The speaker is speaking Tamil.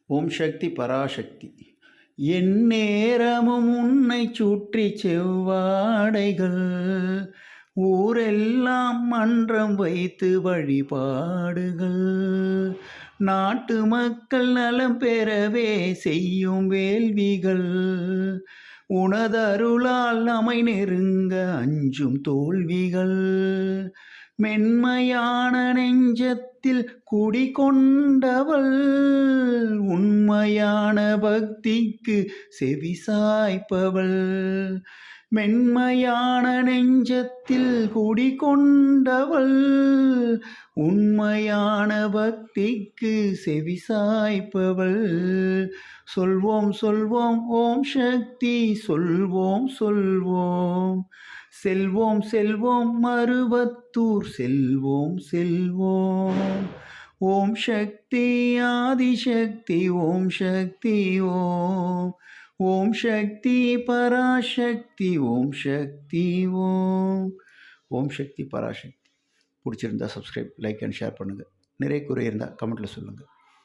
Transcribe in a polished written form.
ஓம் சக்தி பராசக்தி. எந்நேரமும் உன்னை சுற்றி செவ்வாடைகள், ஊரெல்லாம் மன்றம் வைத்து வழிபாடுகள், நாட்டு மக்கள் நலம் பெறவே செய்யும் வேள்விகள், உனதருளால் நம்மை நெருங்க அஞ்சும் தோல்விகள், மென்மையான நெஞ்சத்தில் குடிகொண்டவள், உண்மையான பக்திக்கு செவி சாய்ப்பவள், மென்மையான நெஞ்சத்தில் குடிகொண்டவள், உண்மையான பக்திக்கு செவி சாய்ப்பவள். சொல்வோம் சொல்வோம் ஓம் சக்தி, சொல்வோம் சொல்வோம், செல்வோம் செல்வோம் மருவத்தூர், செல்வோம் செல்வோம். ஓம் சக்தி ஆதிசக்தி, ஓம் சக்தி ஓம், ஓம் சக்தி பராசக்தி, ஓம் சக்தி ஓம். ஓம் சக்தி பராசக்தி. பிடிச்சிருந்தா சப்ஸ்கிரைப், லைக் அண்ட் ஷேர் பண்ணுங்கள். நிறைய குறை இருந்தால் கமெண்ட்டில் சொல்லுங்கள்.